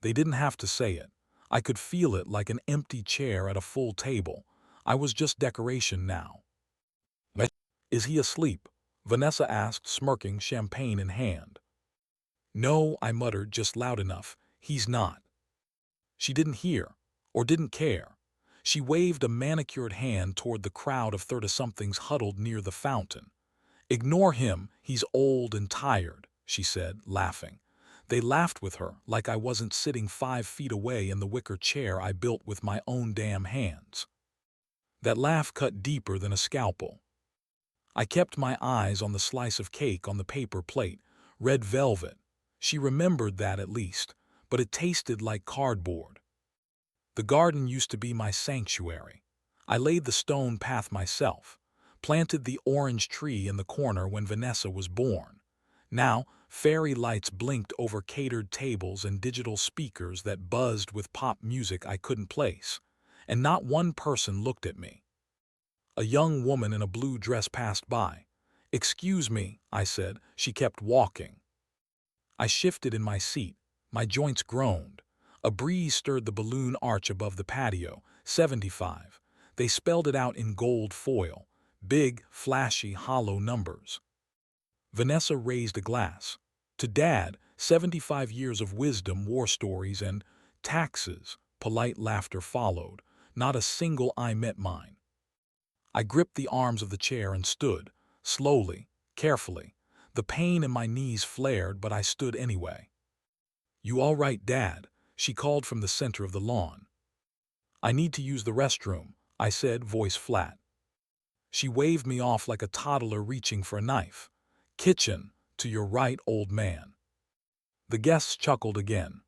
They didn't have to say it. I could feel it like an empty chair at a full table. I was just decoration now. "What? Is he asleep?" Vanessa asked, smirking, champagne in hand. "No," I muttered just loud enough. "He's not." She didn't hear, or didn't care. She waved a manicured hand toward the crowd of 30-somethings huddled near the fountain. "Ignore him, he's old and tired," she said, laughing. They laughed with her, like I wasn't sitting 5 feet away in the wicker chair I built with my own damn hands. That laugh cut deeper than a scalpel. I kept my eyes on the slice of cake on the paper plate, red velvet. She remembered that at least, but it tasted like cardboard. The garden used to be my sanctuary. I laid the stone path myself, planted the orange tree in the corner when Vanessa was born. Now, fairy lights blinked over catered tables and digital speakers that buzzed with pop music I couldn't place, and not one person looked at me. A young woman in a blue dress passed by. "Excuse me," I said. She kept walking. I shifted in my seat. My joints groaned. A breeze stirred the balloon arch above the patio. 75. They spelled it out in gold foil. Big, flashy, hollow numbers. Vanessa raised a glass. "To Dad, 75 years of wisdom, war stories, and taxes." Polite laughter followed. Not a single eye met mine. I gripped the arms of the chair and stood, slowly, carefully. The pain in my knees flared, but I stood anyway. "You all right, Dad?" she called from the center of the lawn. "I need to use the restroom," I said, voice flat. She waved me off like a toddler reaching for a knife. "Kitchen, to your right, old man." The guests chuckled again.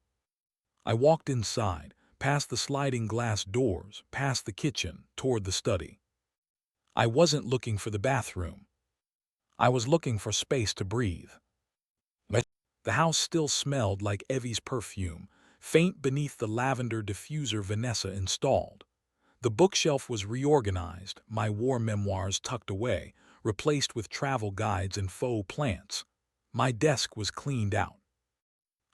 I walked inside, past the sliding glass doors, past the kitchen, toward the study. I wasn't looking for the bathroom. I was looking for space to breathe. But the house still smelled like Evie's perfume, faint beneath the lavender diffuser Vanessa installed. The bookshelf was reorganized, my war memoirs tucked away, replaced with travel guides and faux plants. My desk was cleaned out.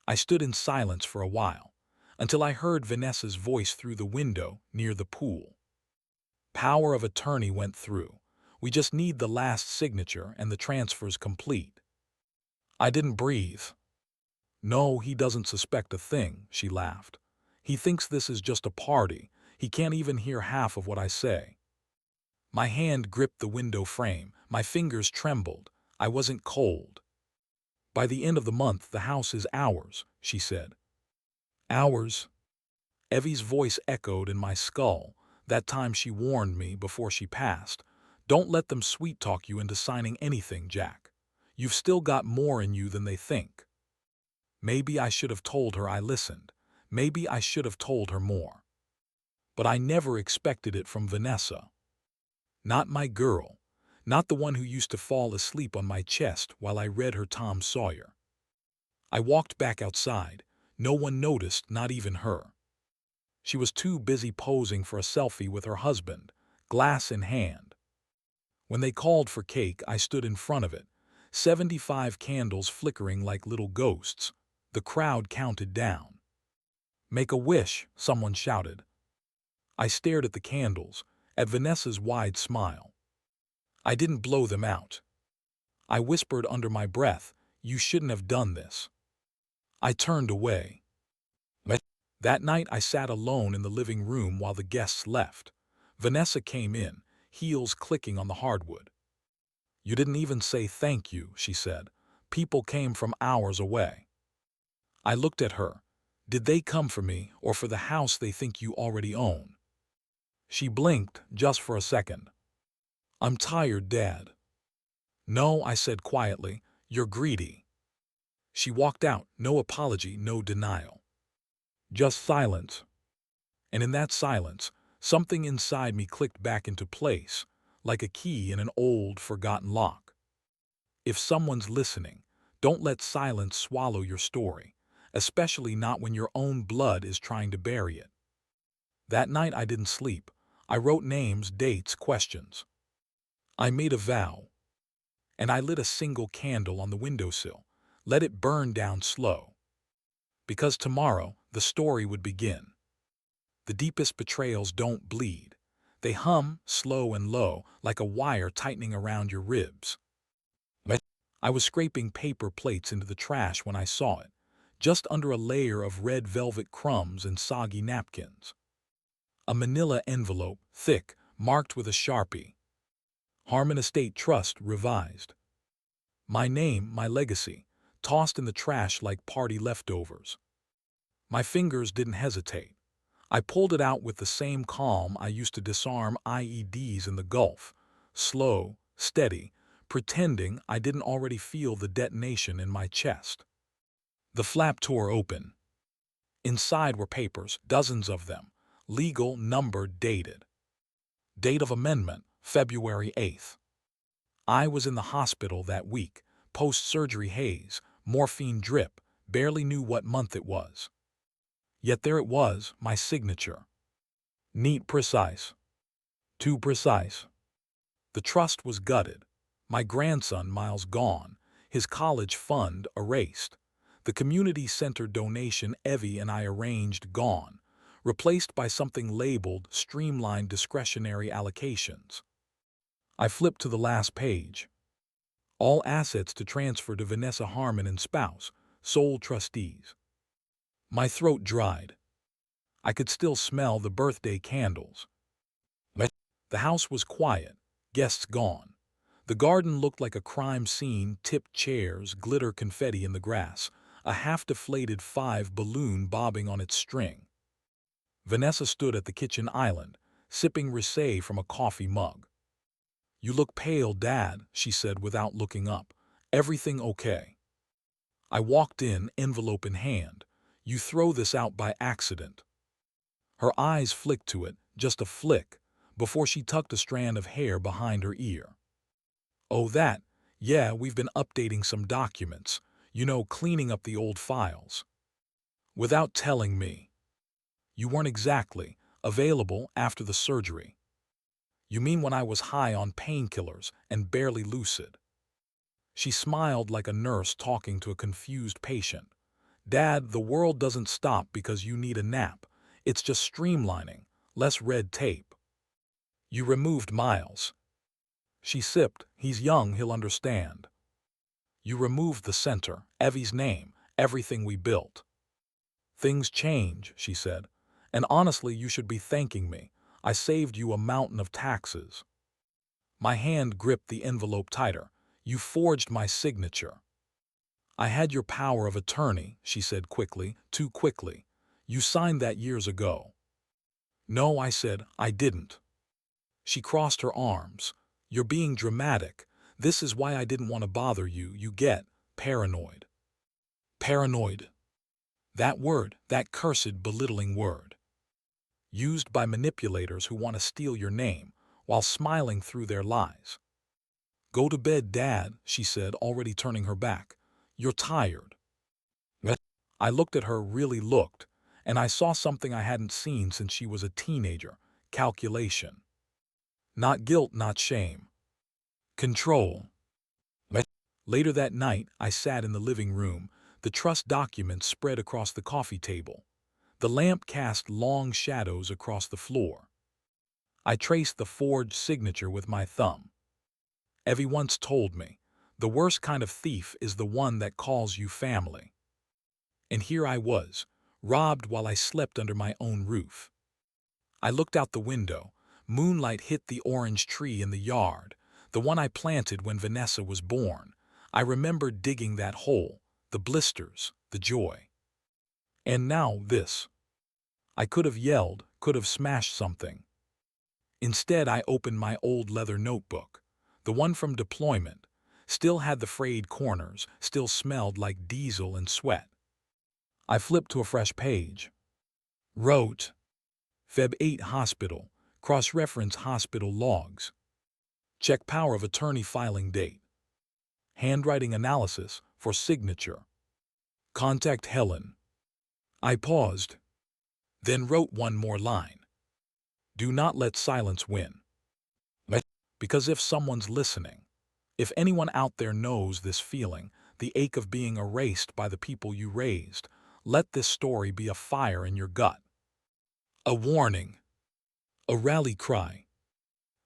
I stood in silence for a while, until I heard Vanessa's voice through the window near the pool. "Power of attorney went through. We just need the last signature and the transfer's complete." I didn't breathe. "No, he doesn't suspect a thing," she laughed. "He thinks this is just a party. He can't even hear half of what I say." My hand gripped the window frame. My fingers trembled. I wasn't cold. "By the end of the month, the house is ours," she said. "Ours?" Evie's voice echoed in my skull. That time she warned me before she passed. "Don't let them sweet-talk you into signing anything, Jack. You've still got more in you than they think." Maybe I should have told her I listened. Maybe I should have told her more. But I never expected it from Vanessa. Not my girl. Not the one who used to fall asleep on my chest while I read her Tom Sawyer. I walked back outside. No one noticed, not even her. She was too busy posing for a selfie with her husband, glass in hand. When they called for cake, I stood in front of it, 75 candles flickering like little ghosts. The crowd counted down. "Make a wish," someone shouted. I stared at the candles, at Vanessa's wide smile. I didn't blow them out. I whispered under my breath, "You shouldn't have done this." I turned away. But that night I sat alone in the living room while the guests left. Vanessa came in, heels clicking on the hardwood. "You didn't even say thank you," she said. "People came from hours away." I looked at her. Did they come for me or for the house they think you already own? She blinked just for a second. "I'm tired, Dad." "No," I said quietly. "You're greedy." She walked out, no apology, no denial. Just silence. And in that silence, something inside me clicked back into place, like a key in an old, forgotten lock. If someone's listening, don't let silence swallow your story, especially not when your own blood is trying to bury it. That night I didn't sleep. I wrote names, dates, questions. I made a vow. And I lit a single candle on the windowsill, let it burn down slow. Because tomorrow the story would begin. The deepest betrayals don't bleed. They hum, slow and low, like a wire tightening around your ribs. I was scraping paper plates into the trash when I saw it, just under a layer of red velvet crumbs and soggy napkins. A manila envelope, thick, marked with a Sharpie. Harmon Estate Trust revised. My name, my legacy, tossed in the trash like party leftovers. My fingers didn't hesitate. I pulled it out with the same calm I used to disarm IEDs in the Gulf, slow, steady, pretending I didn't already feel the detonation in my chest. The flap tore open. Inside were papers, dozens of them, legal, numbered, dated. Date of amendment, February 8th. I was in the hospital that week, post-surgery haze, morphine drip, barely knew what month it was. Yet there it was, my signature. Neat, precise. Too precise. The trust was gutted. My grandson, Miles, gone. His college fund erased. The community center donation Evie and I arranged gone, replaced by something labeled streamlined discretionary allocations. I flipped to the last page. All assets to transfer to Vanessa Harmon and spouse, sole trustees. My throat dried. I could still smell the birthday candles. The house was quiet, guests gone. The garden looked like a crime scene, tipped chairs, glitter confetti in the grass, a half-deflated 5 balloon bobbing on its string. Vanessa stood at the kitchen island, sipping rosé from a coffee mug. "You look pale, Dad," she said without looking up. "Everything okay?" I walked in, envelope in hand. "You throw this out by accident." Her eyes flicked to it, just a flick, before she tucked a strand of hair behind her ear. "Oh, that? Yeah, we've been updating some documents. You know, cleaning up the old files." "Without telling me." "You weren't exactly available after the surgery." "You mean when I was high on painkillers and barely lucid?" She smiled like a nurse talking to a confused patient. "Dad, the world doesn't stop because you need a nap. It's just streamlining, less red tape." "You removed Miles." She sipped. "He's young, he'll understand." "You removed the center, Evie's name, everything we built." "Things change," she said. "And honestly, you should be thanking me. I saved you a mountain of taxes." My hand gripped the envelope tighter. "You forged my signature." "I had your power of attorney," she said quickly, too quickly. "You signed that years ago." "No," I said, "I didn't." She crossed her arms. "You're being dramatic. This is why I didn't want to bother you. You get paranoid." Paranoid. That word, that cursed belittling word. Used by manipulators who want to steal your name while smiling through their lies. "Go to bed, Dad," she said, already turning her back. "You're tired." I looked at her, really looked, and I saw something I hadn't seen since she was a teenager. Calculation. Not guilt, not shame. Control. Later that night, I sat in the living room, the trust documents spread across the coffee table. The lamp cast long shadows across the floor. I traced the forged signature with my thumb. Evie once told me, the worst kind of thief is the one that calls you family. And here I was, robbed while I slept under my own roof. I looked out the window. Moonlight hit the orange tree in the yard, the one I planted when Vanessa was born. I remember digging that hole, the blisters, the joy. And now this. I could have yelled, could have smashed something. Instead, I opened my old leather notebook, the one from deployment. Still had the frayed corners, still smelled like diesel and sweat. I flipped to a fresh page. Wrote, Feb 8 Hospital, cross-reference hospital logs. Check power of attorney filing date. Handwriting analysis for signature. Contact Helen. I paused, then wrote one more line. Do not let silence win. Because if someone's listening, if anyone out there knows this feeling, the ache of being erased by the people you raised, Let this story be a fire in your gut. A warning. A rally cry.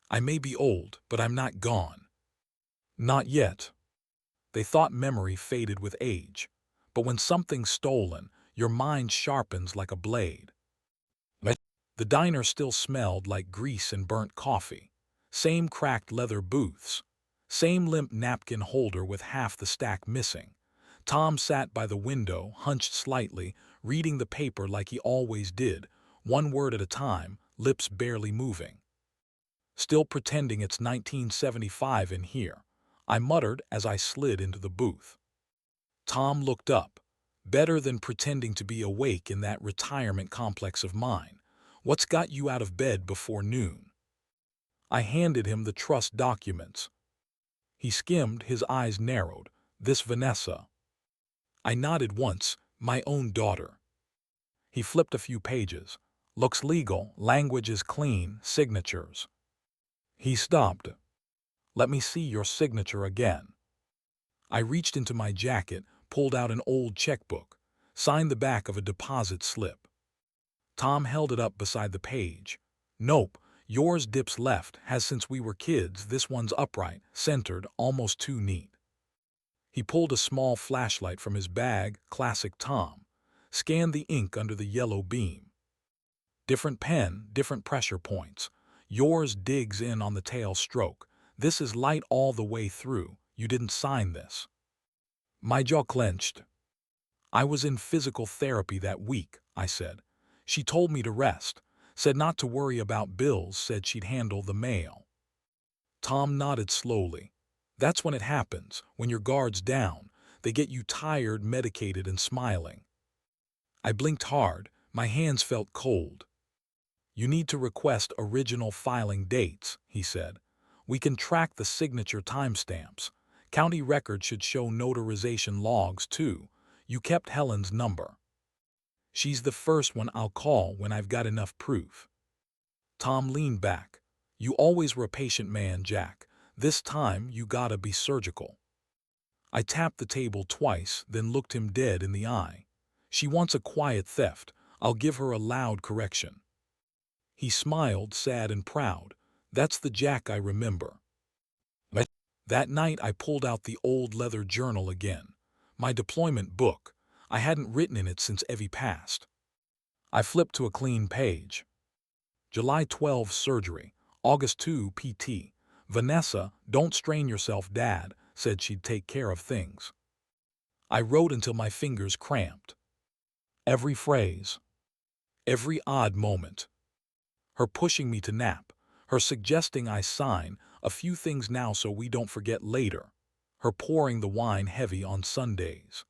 I may be old, but I'm not gone. Not yet. They thought memory faded with age. But when something's stolen, your mind sharpens like a blade. The diner still smelled like grease and burnt coffee. Same cracked leather booths. Same limp napkin holder with half the stack missing. Tom sat by the window, hunched slightly, reading the paper like he always did, one word at a time, lips barely moving. Still pretending it's 1975 in here, I muttered as I slid into the booth. Tom looked up. Better than pretending to be awake in that retirement complex of mine. What's got you out of bed before noon? I handed him the trust documents. He skimmed, his eyes narrowed. This Vanessa. I nodded once, my own daughter. He flipped a few pages. Looks legal, language is clean, signatures. He stopped. Let me see your signature again. I reached into my jacket, pulled out an old checkbook, signed the back of a deposit slip. Tom held it up beside the page. Nope, yours dips left, has since we were kids. This one's upright, centered, almost too neat. He pulled a small flashlight from his bag, classic Tom, scanned the ink under the yellow beam. Different pen, different pressure points. Yours digs in on the tail stroke. This is light all the way through. You didn't sign this. My jaw clenched. I was in physical therapy that week, I said. She told me to rest, said not to worry about bills, said she'd handle the mail. Tom nodded slowly. That's when it happens, when your guard's down. They get you tired, medicated, and smiling. I blinked hard. My hands felt cold. You need to request original filing dates, he said. We can track the signature timestamps. County records should show notarization logs, too. You kept Helen's number. She's the first one I'll call when I've got enough proof. Tom leaned back. You always were a patient man, Jack. This time you gotta be surgical. I tapped the table twice, then looked him dead in the eye. She wants a quiet theft. I'll give her a loud correction. He smiled, sad and proud. That's the Jack I remember. That night I pulled out the old leather journal again. My deployment book. I hadn't written in it since Evie passed. I flipped to a clean page. July 12 surgery. August 2 PT. Vanessa, don't strain yourself, Dad, said she'd take care of things. I wrote until my fingers cramped. Every phrase. Every odd moment. Her pushing me to nap. Her suggesting I sign a few things now so we don't forget later. Her pouring the wine heavy on Sundays.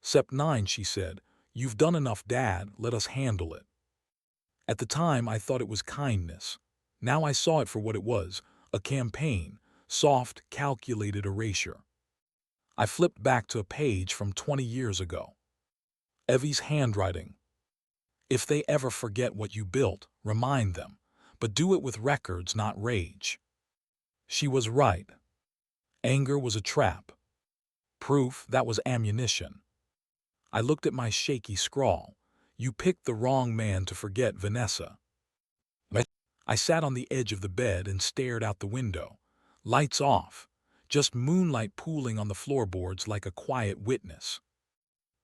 Sep 9, she said, you've done enough, Dad, let us handle it. At the time, I thought it was kindness. Now I saw it for what it was, a campaign, soft, calculated erasure. I flipped back to a page from 20 years ago. Evie's handwriting. If they ever forget what you built, remind them, but do it with records, not rage. She was right. Anger was a trap. Proof, that was ammunition. I looked at my shaky scrawl. You picked the wrong man to forget Vanessa. I sat on the edge of the bed and stared out the window. Lights off. Just moonlight pooling on the floorboards like a quiet witness.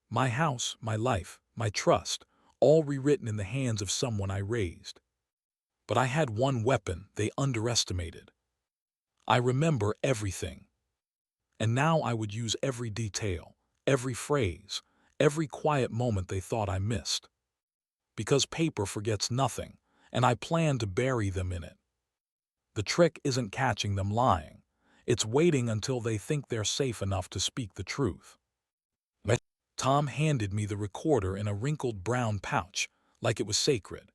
My house, my life, my trust, all rewritten in the hands of someone I raised. But I had one weapon they underestimated. I remember everything. And now I would use every detail, every phrase, every quiet moment they thought I missed. Because paper forgets nothing, and I plan to bury them in it. The trick isn't catching them lying. It's waiting until they think they're safe enough to speak the truth. Tom handed me the recorder in a wrinkled brown pouch, like it was sacred.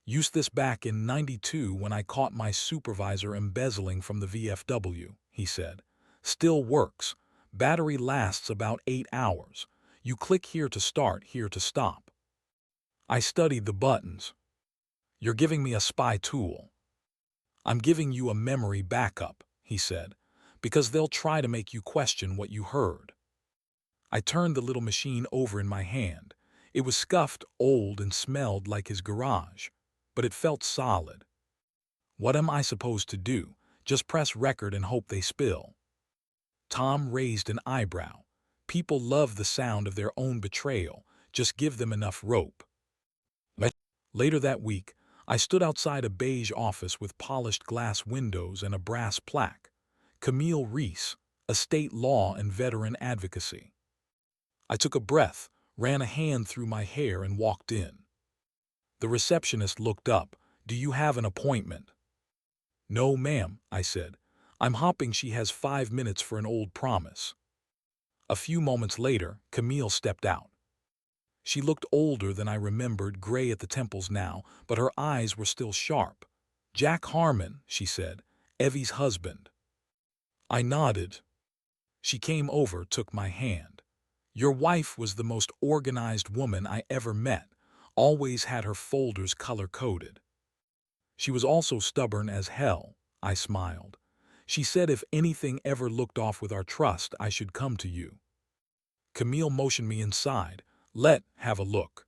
Used this back in '92 when I caught my supervisor embezzling from the VFW, he said. Still works. Battery lasts about 8 hours. You click here to start, here to stop. I studied the buttons. You're giving me a spy tool. I'm giving you a memory backup, he said, because they'll try to make you question what you heard. I turned the little machine over in my hand. It was scuffed, old, and smelled like his garage, but it felt solid. What am I supposed to do? Just press record and hope they spill? Tom raised an eyebrow. People love the sound of their own betrayal. Just give them enough rope. Later that week, I stood outside a beige office with polished glass windows and a brass plaque. Camille Reese, Estate Law and Veteran Advocacy. I took a breath, ran a hand through my hair, and walked in. The receptionist looked up. "Do you have an appointment?" "No, ma'am," I said. "I'm hoping she has 5 minutes for an old promise." A few moments later, Camille stepped out. She looked older than I remembered, gray at the temples now, but her eyes were still sharp. "Jack Harmon," she said, "Evie's husband." I nodded. She came over, took my hand. "Your wife was the most organized woman I ever met, always had her folders color-coded." "She was also stubborn as hell," I smiled. "She said if anything ever looked off with our trust, I should come to you." Camille motioned me inside. Have a look."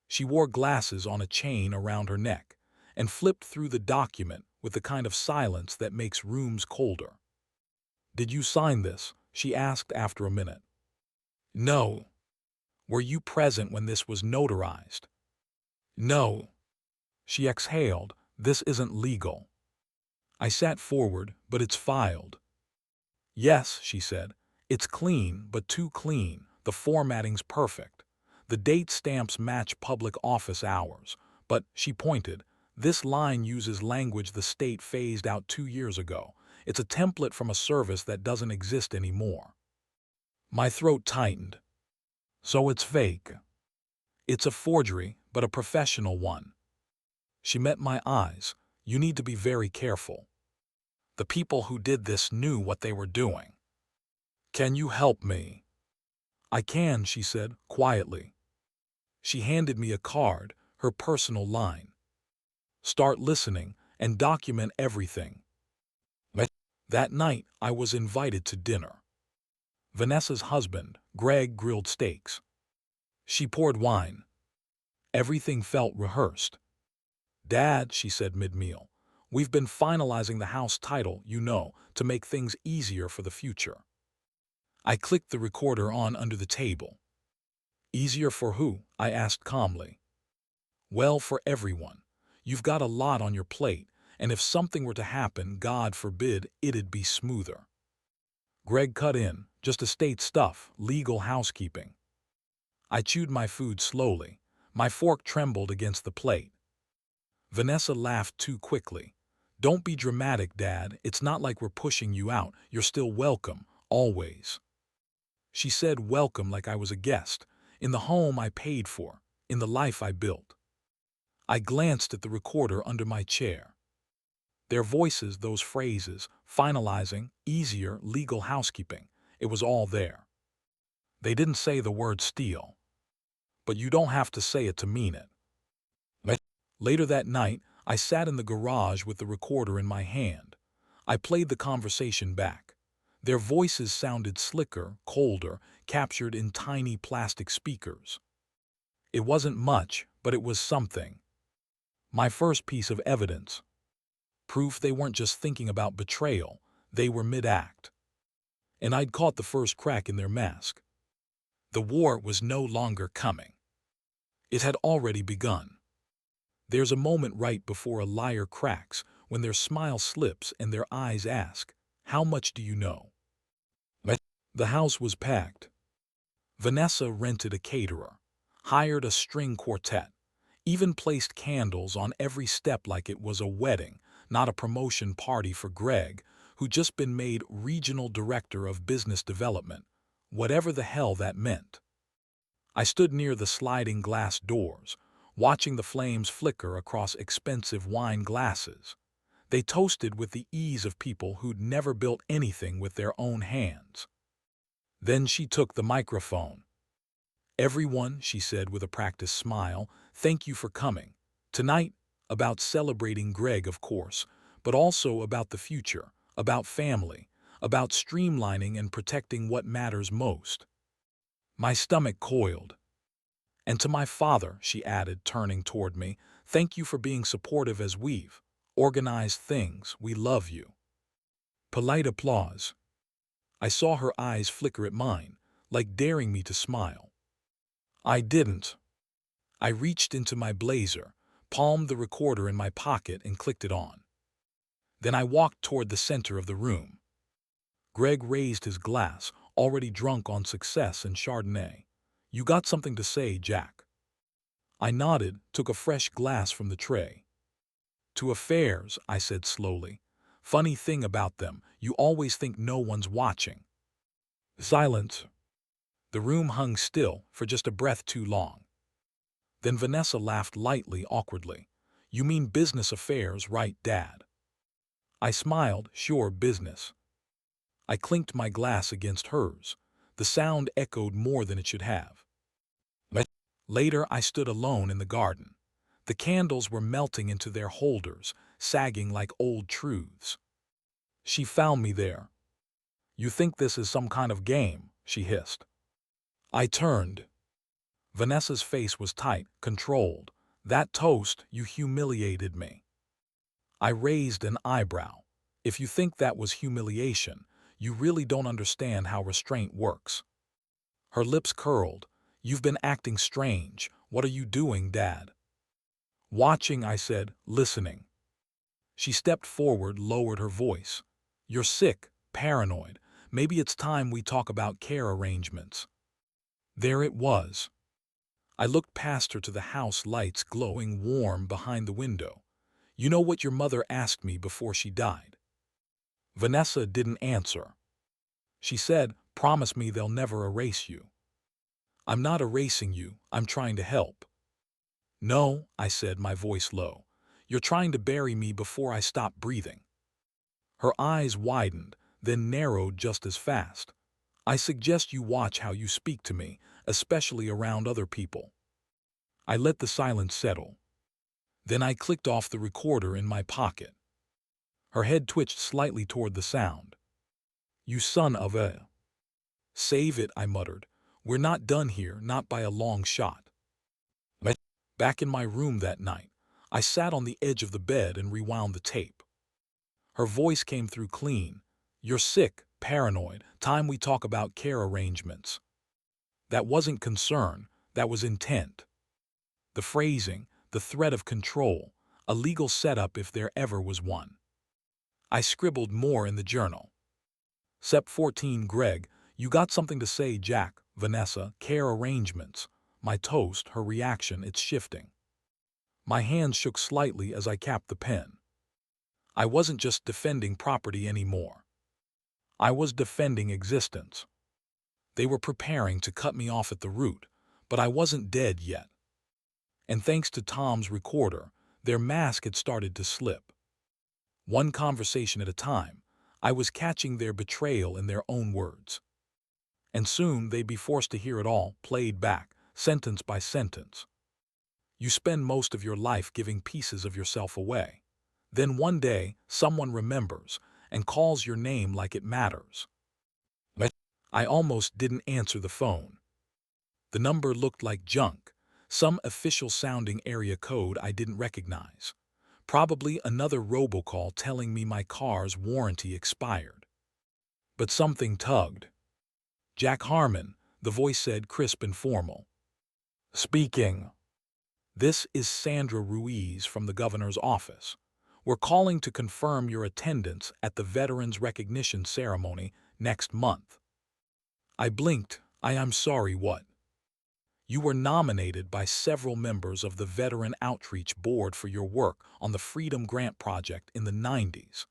She wore glasses on a chain around her neck and flipped through the document with the kind of silence that makes rooms colder. "Did you sign this?" she asked after a minute. "No." "Were you present when this was notarized?" "No." She exhaled. "This isn't legal." I sat forward. "But it's filed." "Yes," she said. "It's clean, but too clean. The formatting's perfect. The date stamps match public office hours. But," she pointed, "this line uses language the state phased out 2 years ago. It's a template from a service that doesn't exist anymore." My throat tightened. "So it's fake." "It's a forgery, but a professional one." She met my eyes. "You need to be very careful. The people who did this knew what they were doing." "Can you help me?" "I can," she said, quietly. She handed me a card, her personal line. "Start listening and document everything." That night, I was invited to dinner. Vanessa's husband, Greg, grilled steaks. She poured wine. Everything felt rehearsed. "Dad," she said mid-meal, "we've been finalizing the house title, to make things easier for the future." I clicked the recorder on under the table. "Easier for who?" I asked calmly. "Well, for everyone. You've got a lot on your plate, and if something were to happen, God forbid, it'd be smoother." Greg cut in. "Just estate stuff, legal housekeeping." I chewed my food slowly. My fork trembled against the plate. Vanessa laughed too quickly. "Don't be dramatic, Dad. It's not like we're pushing you out. You're still welcome, always." She said welcome like I was a guest, in the home I paid for, in the life I built. I glanced at the recorder under my chair. Their voices, those phrases, finalizing, easier, legal housekeeping, it was all there. They didn't say the word steal. But you don't have to say it to mean it. Later that night, I sat in the garage with the recorder in my hand. I played the conversation back. Their voices sounded slicker, colder, captured in tiny plastic speakers. It wasn't much, but it was something. My first piece of evidence. Proof they weren't just thinking about betrayal, they were mid-act. And I'd caught the first crack in their mask. The war was no longer coming. It had already begun. There's a moment right before a liar cracks, when their smile slips and their eyes ask, "How much do you know?" The house was packed. Vanessa rented a caterer, hired a string quartet, even placed candles on every step like it was a wedding, not a promotion party for Greg, who'd just been made regional director of business development, whatever the hell that meant. I stood near the sliding glass doors, watching the flames flicker across expensive wine glasses. They toasted with the ease of people who'd never built anything with their own hands. Then she took the microphone. "Everyone," she said with a practiced smile, "thank you for coming. Tonight, about celebrating Greg, of course, but also about the future, about family, about streamlining and protecting what matters most. My stomach coiled. And to my father, she added, turning toward me, thank you for being supportive as we've organized things. We love you. Polite applause. I saw her eyes flicker at mine, like daring me to smile. I didn't. I reached into my blazer, palmed the recorder in my pocket, and clicked it on. Then I walked toward the center of the room. Greg raised his glass, already drunk on success and Chardonnay. You got something to say, Jack? I nodded, took a fresh glass from the tray. To affairs, I said slowly. Funny thing about them, you always think no one's watching. Silence. The room hung still for just a breath too long. Then Vanessa laughed lightly, awkwardly. You mean business affairs, right, Dad? I smiled, sure, business. I clinked my glass against hers. The sound echoed more than it should have. Later, I stood alone in the garden. The candles were melting into their holders, sagging like old truths. She found me there. You think this is some kind of game, she hissed. I turned. Vanessa's face was tight, controlled. That toast, you humiliated me. I raised an eyebrow. If you think that was humiliation, you really don't understand how restraint works. Her lips curled. You've been acting strange. What are you doing, Dad? Watching, I said, listening. She stepped forward, lowered her voice. You're sick, paranoid. Maybe it's time we talk about care arrangements. There it was. I looked past her to the house lights glowing warm behind the window. You know what your mother asked me before she died? Vanessa didn't answer. She said, promise me they'll never erase you. I'm not erasing you, I'm trying to help. No, I said, my voice low. You're trying to bury me before I stop breathing. Her eyes widened, then narrowed just as fast. I suggest you watch how you speak to me, especially around other people. I let the silence settle. Then I clicked off the recorder in my pocket. Her head twitched slightly toward the sound. You son of a... Save it, I muttered. We're not done here, not by a long shot. Back in my room that night, I sat on the edge of the bed and rewound the tape. Her voice came through clean. You're sick, paranoid, time we talk about care arrangements. That wasn't concern, that was intent. The phrasing, the threat of control, a legal setup if there ever was one. I scribbled more in the journal. Sep 14 Greg, you got something to say, Jack, Vanessa, care arrangements. My toast, her reaction, it's shifting. My hands shook slightly as I capped the pen. I wasn't just defending property anymore. I was defending existence. They were preparing to cut me off at the root, but I wasn't dead yet. And thanks to Tom's recorder, their mask had started to slip. One conversation at a time, I was catching their betrayal in their own words. And soon they'd be forced to hear it all, played back, sentence by sentence. You spend most of your life giving pieces of yourself away. Then one day, someone remembers and calls your name like it matters. I almost didn't answer the phone. The number looked like junk, some official-sounding area code I didn't recognize. Probably another robocall telling me my car's warranty expired. But something tugged. Jack Harmon, the voice said, crisp and formal. Speaking. This is Sandra Ruiz from the governor's office. We're calling to confirm your attendance at the Veterans Recognition Ceremony next month. I blinked. I'm sorry, what? You were nominated by several members of the Veteran Outreach Board for your work on the Freedom Grant Project in the 90s.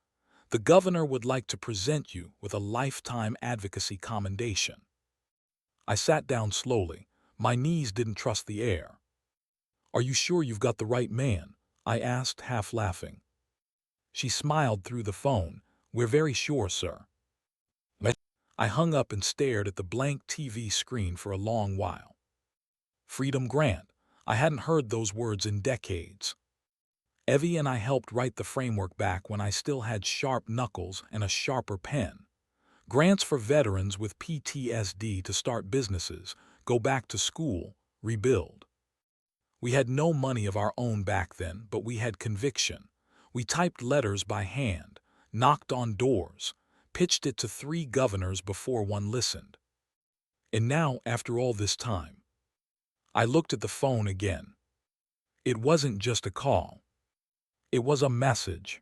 The governor would like to present you with a lifetime advocacy commendation. I sat down slowly. My knees didn't trust the air. Are you sure you've got the right man? I asked, half laughing. She smiled through the phone. We're very sure, sir. I hung up and stared at the blank TV screen for a long while. Freedom Grant. I hadn't heard those words in decades. Evie and I helped write the framework back when I still had sharp knuckles and a sharper pen. Grants for veterans with PTSD to start businesses, go back to school, rebuild. We had no money of our own back then, but we had conviction. We typed letters by hand, knocked on doors, pitched it to 3 governors before one listened. And now, after all this time, I looked at the phone again. It wasn't just a call. It was a message.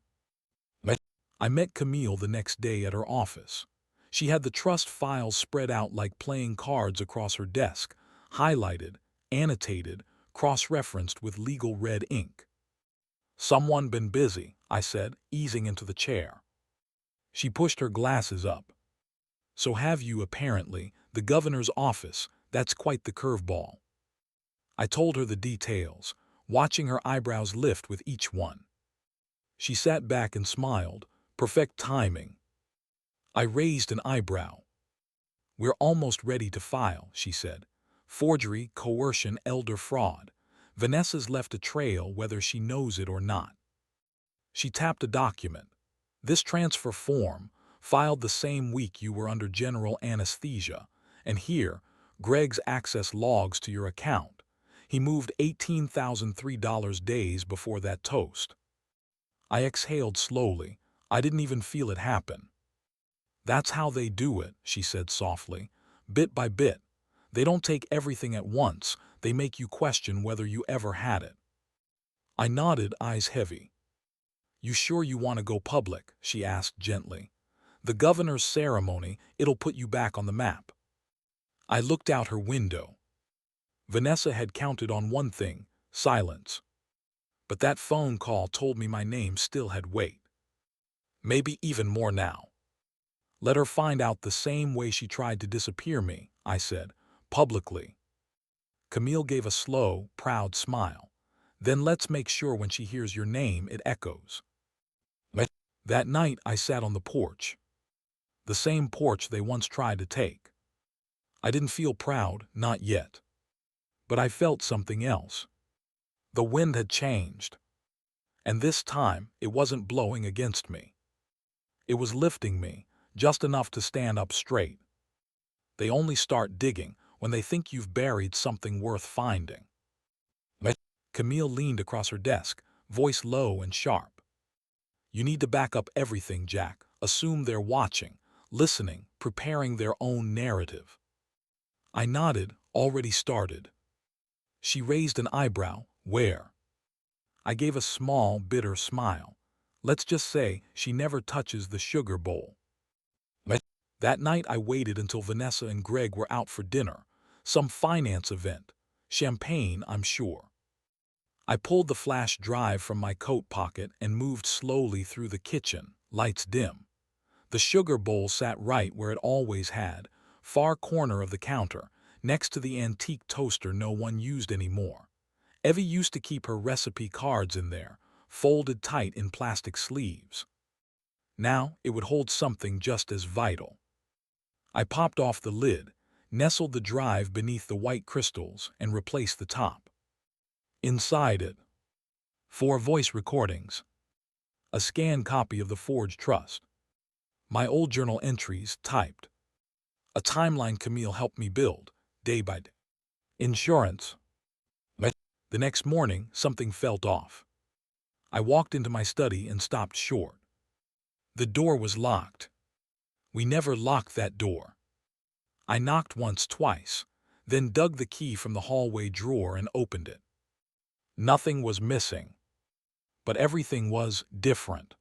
I met Camille the next day at her office. She had the trust files spread out like playing cards across her desk, highlighted, annotated, cross-referenced with legal red ink. "Someone been busy," I said, easing into the chair. She pushed her glasses up. "So have you, apparently, the governor's office. That's quite the curveball." I told her the details, watching her eyebrows lift with each one. She sat back and smiled. Perfect timing. I raised an eyebrow. "We're almost ready to file," she said. "Forgery, coercion, elder fraud. Vanessa's left a trail whether she knows it or not." She tapped a document. "This transfer form, filed the same week you were under general anesthesia. And here, Greg's access logs to your account. He moved $18,003 days before that toast." I exhaled slowly. I didn't even feel it happen. "That's how they do it," she said softly. "Bit by bit. They don't take everything at once. They make you question whether you ever had it." I nodded, eyes heavy. "You sure you want to go public?" she asked gently. "The governor's ceremony, it'll put you back on the map." I looked out her window. Vanessa had counted on one thing: silence. But that phone call told me my name still had weight. Maybe even more now. "Let her find out the same way she tried to disappear me," I said, publicly. Camille gave a slow, proud smile. "Then let's make sure when she hears your name it echoes." That night I sat on the porch. The same porch they once tried to take. I didn't feel proud, not yet. But I felt something else. The wind had changed. And this time it wasn't blowing against me. It was lifting me, just enough to stand up straight. They only start digging when they think you've buried something worth finding. Camille leaned across her desk, voice low and sharp. "You need to back up everything, Jack. Assume they're watching, listening, preparing their own narrative." I nodded, already started. She raised an eyebrow. "Where?" I gave a small, bitter smile. "Let's just say she never touches the sugar bowl." That night I waited until Vanessa and Greg were out for dinner. Some finance event. Champagne, I'm sure. I pulled the flash drive from my coat pocket and moved slowly through the kitchen, lights dim. The sugar bowl sat right where it always had, far corner of the counter, next to the antique toaster no one used anymore. Evie used to keep her recipe cards in there, folded tight in plastic sleeves. Now it would hold something just as vital. I popped off the lid, nestled the drive beneath the white crystals, and replaced the top. Inside it, 4 voice recordings, a scanned copy of the forged trust, my old journal entries typed, a timeline Camille helped me build, day by day. Insurance. The next morning, something felt off. I walked into my study and stopped short. The door was locked. We never locked that door. I knocked once, twice, then dug the key from the hallway drawer and opened it. Nothing was missing, but everything was different.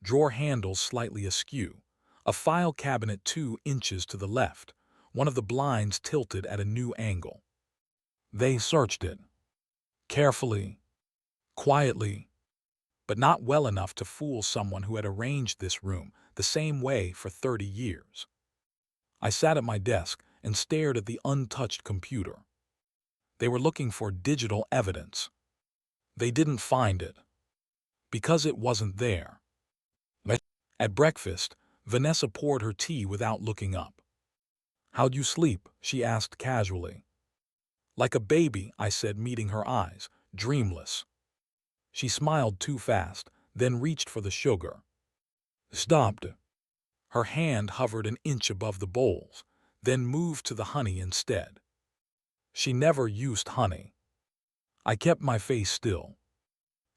Drawer handles slightly askew, a file cabinet 2 inches to the left, one of the blinds tilted at a new angle. They searched it. Carefully, quietly, but not well enough to fool someone who had arranged this room the same way for 30 years. I sat at my desk and stared at the untouched computer. They were looking for digital evidence. They didn't find it. Because it wasn't there. At breakfast, Vanessa poured her tea without looking up. "How'd you sleep?" she asked casually. "Like a baby," I said, meeting her eyes, dreamless. She smiled too fast, then reached for the sugar. Stopped. Her hand hovered an inch above the bowls, then moved to the honey instead. She never used honey. I kept my face still.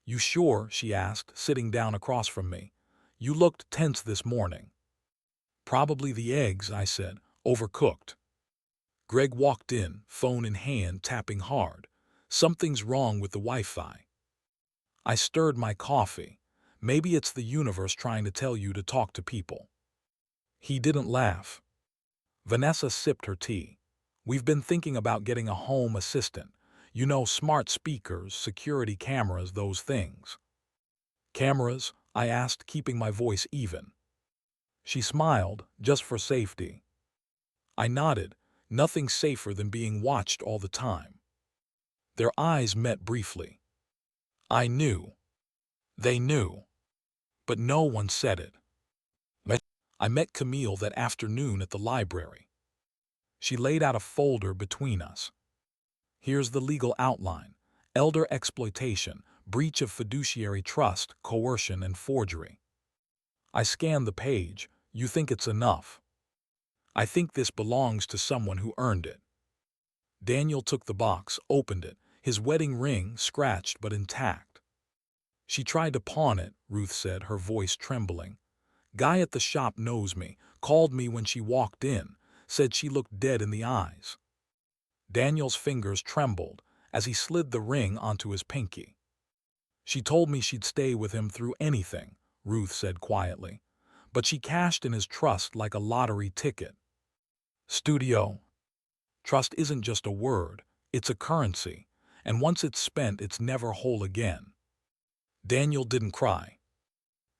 "You sure?" she asked, sitting down across from me. "You looked tense this morning." "Probably the eggs," I said, "overcooked." Greg walked in, phone in hand, tapping hard. "Something's wrong with the Wi-Fi." I stirred my coffee. "Maybe it's the universe trying to tell you to talk to people." He didn't laugh. Vanessa sipped her tea. "We've been thinking about getting a home assistant. You know, smart speakers, security cameras, those things." "Cameras?" I asked, keeping my voice even. She smiled, "Just for safety." I nodded. Nothing safer than being watched all the time. Their eyes met briefly. I knew. They knew. But no one said it. I met Camille that afternoon at the library. She laid out a folder between us. "Here's the legal outline: elder exploitation, breach of fiduciary trust, coercion, and forgery." I scanned the page. "You think it's enough?" "I think this belongs to someone who earned it." Daniel took the box, opened it, his wedding ring scratched but intact. "She tried to pawn it," Ruth said, her voice trembling. "Guy at the shop knows me, called me when she walked in, said she looked dead in the eyes." Daniel's fingers trembled as he slid the ring onto his pinky. "She told me she'd stay with him through anything," Ruth said quietly, "but she cashed in his trust like a lottery ticket." Studio. Trust isn't just a word, it's a currency, and once it's spent, it's never whole again. Daniel didn't cry.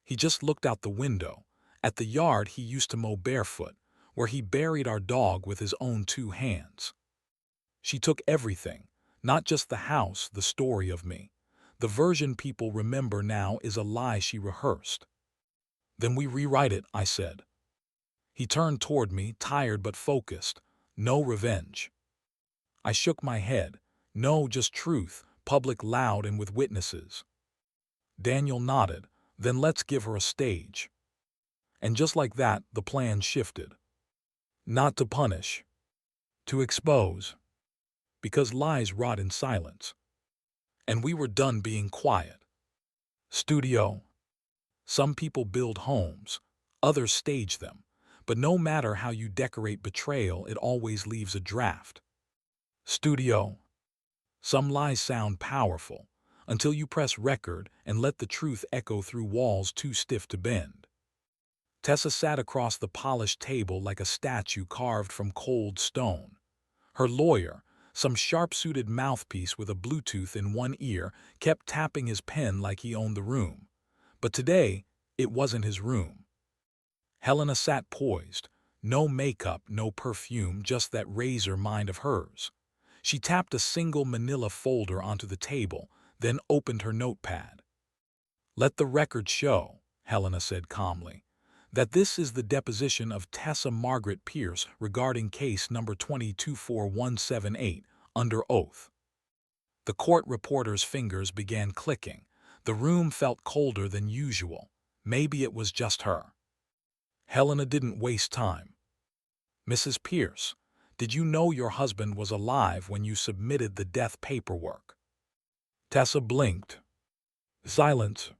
He just looked out the window, at the yard he used to mow barefoot, where he buried our dog with his own 2 hands. "She took everything, not just the house, the story of me. The version people remember now is a lie she rehearsed." "Then we rewrite it," I said. He turned toward me, tired but focused. "No revenge." I shook my head. "No, just truth, public, loud, and with witnesses." Daniel nodded. "Then let's give her a stage." And just like that, the plan shifted. Not to punish. To expose. Because lies rot in silence. And we were done being quiet. Studio. Some people build homes. Others stage them. But no matter how you decorate betrayal, it always leaves a draft. Studio. Some lies sound powerful until you press record and let the truth echo through walls too stiff to bend. Tessa sat across the polished table like a statue carved from cold stone. Her lawyer, some sharp-suited mouthpiece with a Bluetooth in one ear, kept tapping his pen like he owned the room. But today, it wasn't his room. Helena sat poised. No makeup, no perfume, just that razor mind of hers. She tapped a single manila folder onto the table, then opened her notepad. "Let the record show," Helena said calmly, "that this is the deposition of Tessa Margaret Pierce regarding case number 2244178, under oath." The court reporter's fingers began clicking. The room felt colder than usual. Maybe it was just her. Helena didn't waste time. "Mrs. Pierce, did you know your husband was alive when you submitted the death paperwork?" Tessa blinked. "Silence.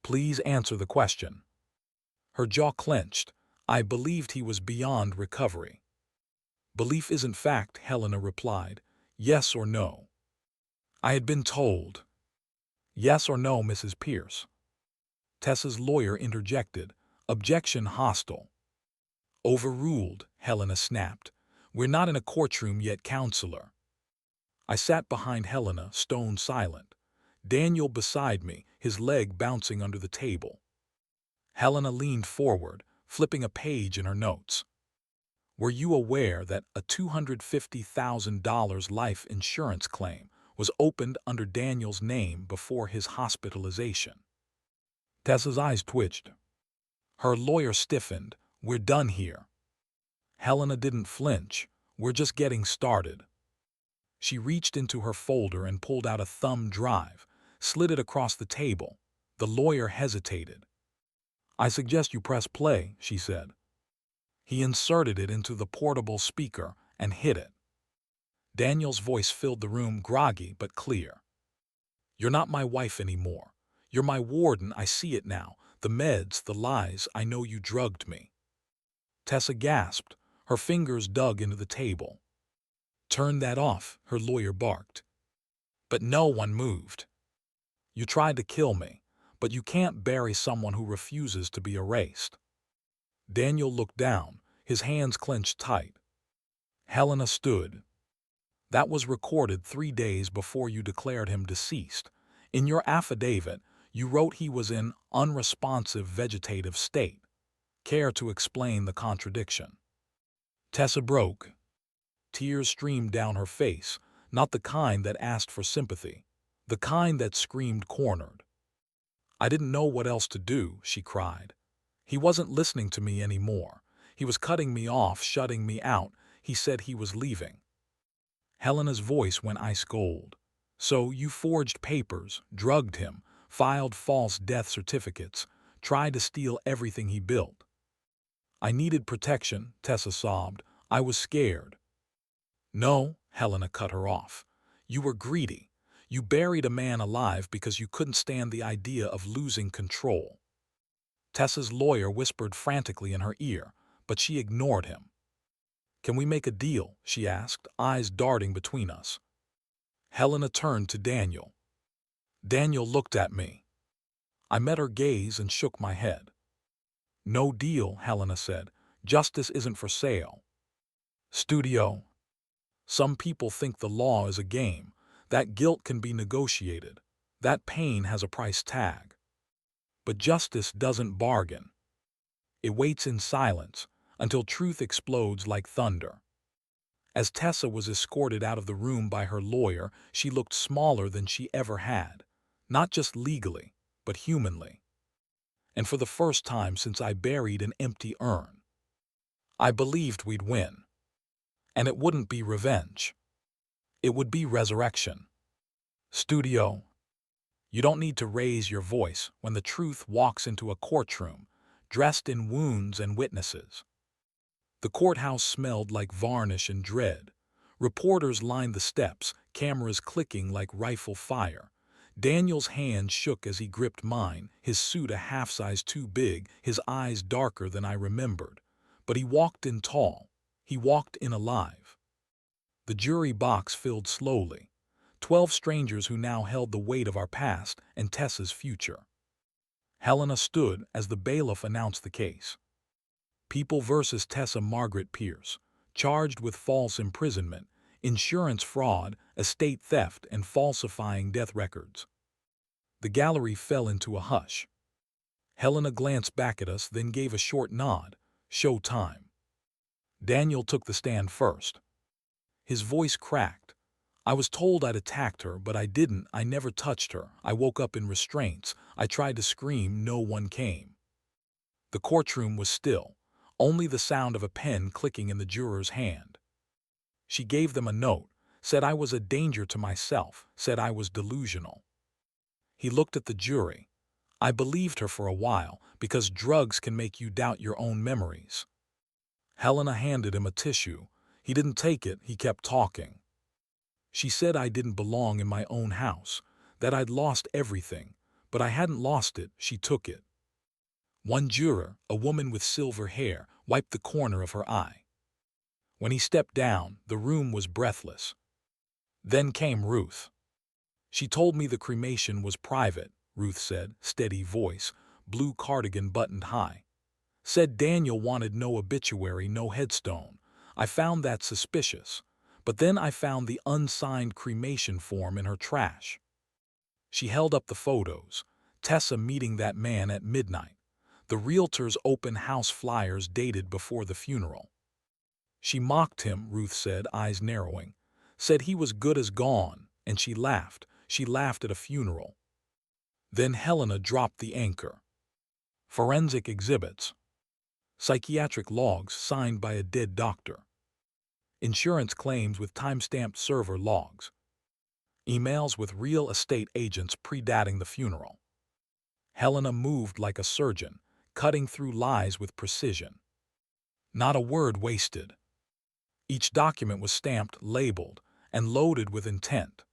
Please answer the question." Her jaw clenched. "I believed he was beyond recovery." "Belief isn't fact," Helena replied. "Yes or no?" "I had been told." "Yes or no, Mrs. Pierce?" Tessa's lawyer interjected. Objection hostile. "Overruled," Helena snapped. "We're not in a courtroom yet, counselor." I sat behind Helena, stone silent. Daniel beside me, his leg bouncing under the table. Helena leaned forward, flipping a page in her notes. "Were you aware that a $250,000 life insurance claim was opened under Daniel's name before his hospitalization?" Tessa's eyes twitched. Her lawyer stiffened. "We're done here." Helena didn't flinch. "We're just getting started." She reached into her folder and pulled out a thumb drive, slid it across the table. The lawyer hesitated. I suggest you press play, she said. He inserted it into the portable speaker and hit it. Daniel's voice filled the room, groggy but clear. You're not my wife anymore. You're my warden, I see it now. The meds, the lies, I know you drugged me. Tessa gasped. Her fingers dug into the table. Turn that off, her lawyer barked. But no one moved. You tried to kill me, but you can't bury someone who refuses to be erased. Daniel looked down, his hands clenched tight. Helena stood. That was recorded 3 days before you declared him deceased. In your affidavit, you wrote he was in unresponsive vegetative state. Care to explain the contradiction? Tessa broke. Tears streamed down her face, not the kind that asked for sympathy, the kind that screamed cornered. I didn't know what else to do, she cried. He wasn't listening to me anymore. He was cutting me off, shutting me out. He said he was leaving. Helena's voice went ice cold. So you forged papers, drugged him, filed false death certificates, tried to steal everything he built. I needed protection, Tessa sobbed. I was scared. No, Helena cut her off. You were greedy. You buried a man alive because you couldn't stand the idea of losing control. Tessa's lawyer whispered frantically in her ear, but she ignored him. Can we make a deal? She asked, eyes darting between us. Helena turned to Daniel. Daniel looked at me. I met her gaze and shook my head. No deal, Helena said. Justice isn't for sale. Studio. Some people think the law is a game. That guilt can be negotiated. That pain has a price tag. But justice doesn't bargain. It waits in silence until truth explodes like thunder. As Tessa was escorted out of the room by her lawyer, she looked smaller than she ever had, not just legally, but humanly. And for the first time since I buried an empty urn, I believed we'd win. And it wouldn't be revenge. It would be resurrection. Studio. You don't need to raise your voice when the truth walks into a courtroom, dressed in wounds and witnesses. The courthouse smelled like varnish and dread. Reporters lined the steps, cameras clicking like rifle fire. Daniel's hand shook as he gripped mine, his suit a half size too big, his eyes darker than I remembered. But he walked in tall. He walked in alive. The jury box filled slowly. 12 strangers who now held the weight of our past and Tessa's future. Helena stood as the bailiff announced the case. People versus Tessa Margaret Pierce, charged with false imprisonment, insurance fraud, estate theft, and falsifying death records. The gallery fell into a hush. Helena glanced back at us, then gave a short nod. Show time. Daniel took the stand first. His voice cracked. I was told I'd attacked her, but I didn't. I never touched her. I woke up in restraints. I tried to scream. No one came. The courtroom was still, only the sound of a pen clicking in the juror's hand. She gave them a note, said I was a danger to myself, said I was delusional. He looked at the jury. I believed her for a while, because drugs can make you doubt your own memories. Helena handed him a tissue. He didn't take it. He kept talking. She said I didn't belong in my own house, that I'd lost everything, but I hadn't lost it. She took it. One juror, a woman with silver hair, wiped the corner of her eye. When he stepped down, the room was breathless. Then came Ruth. She told me the cremation was private, Ruth said, steady voice, blue cardigan buttoned high. Said Daniel wanted no obituary, no headstone. I found that suspicious. But then I found the unsigned cremation form in her trash. She held up the photos. Tessa meeting that man at midnight. The realtor's open house flyers dated before the funeral. She mocked him, Ruth said, eyes narrowing. Said he was good as gone, and she laughed. She laughed at a funeral. Then Helena dropped the anchor. Forensic exhibits. Psychiatric logs signed by a dead doctor. Insurance claims with timestamped server logs. Emails with real estate agents predating the funeral. Helena moved like a surgeon, cutting through lies with precision. Not a word wasted. Each document was stamped, labeled, and loaded with intent.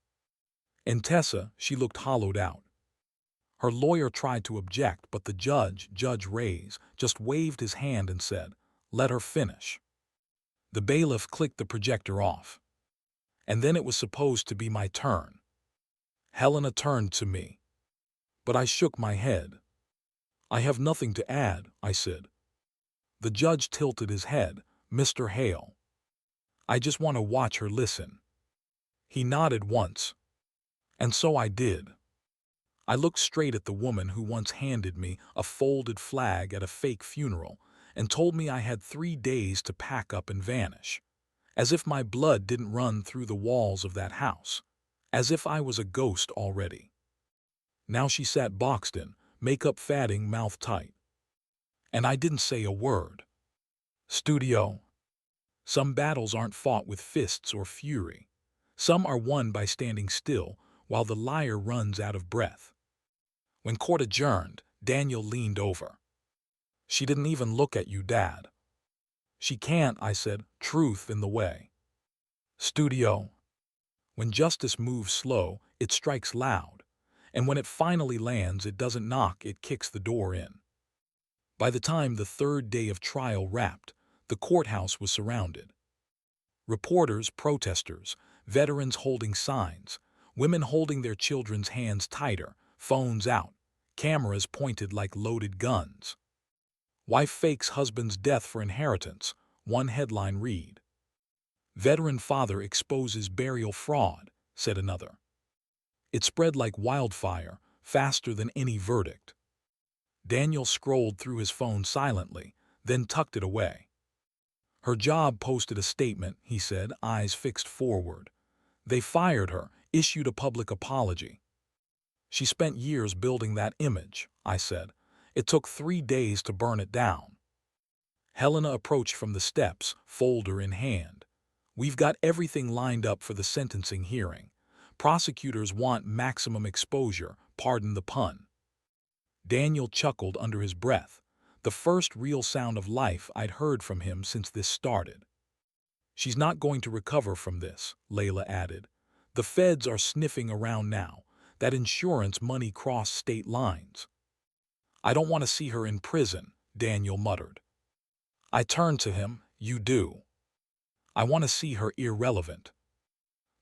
In Tessa, she looked hollowed out. Her lawyer tried to object, but the judge, Judge Reyes, just waved his hand and said, "Let her finish." The bailiff clicked the projector off. And then it was supposed to be my turn. Helena turned to me. But I shook my head. "I have nothing to add," I said. The judge tilted his head. "Mr. Hale, I just want to watch her listen." He nodded once. And so I did. I looked straight at the woman who once handed me a folded flag at a fake funeral and told me I had 3 days to pack up and vanish. As if my blood didn't run through the walls of that house. As if I was a ghost already. Now she sat boxed in, makeup fading, mouth tight. And I didn't say a word. Studio. Some battles aren't fought with fists or fury. Some are won by standing still while the liar runs out of breath. When court adjourned, Daniel leaned over. "She didn't even look at you, Dad." "She can't," I said, truth in the way. Studio. When justice moves slow, it strikes loud. And when it finally lands, it doesn't knock, it kicks the door in. By the time the 3rd day of trial wrapped, the courthouse was surrounded. Reporters, protesters, veterans holding signs, women holding their children's hands tighter, phones out, cameras pointed like loaded guns. "Wife fakes husband's death for inheritance," one headline read. "Veteran father exposes burial fraud," said another. It spread like wildfire, faster than any verdict. Daniel scrolled through his phone silently, then tucked it away. "Her job posted a statement," he said, eyes fixed forward. "They fired her, issued a public apology." "She spent years building that image," I said. "It took 3 days to burn it down." Helena approached from the steps, folder in hand. "We've got everything lined up for the sentencing hearing. Prosecutors want maximum exposure, pardon the pun." Daniel chuckled under his breath, the first real sound of life I'd heard from him since this started. "She's not going to recover from this," Layla added. "The feds are sniffing around now. That insurance money crossed state lines." "I don't want to see her in prison," Daniel muttered. I turned to him. "You do." "I want to see her irrelevant."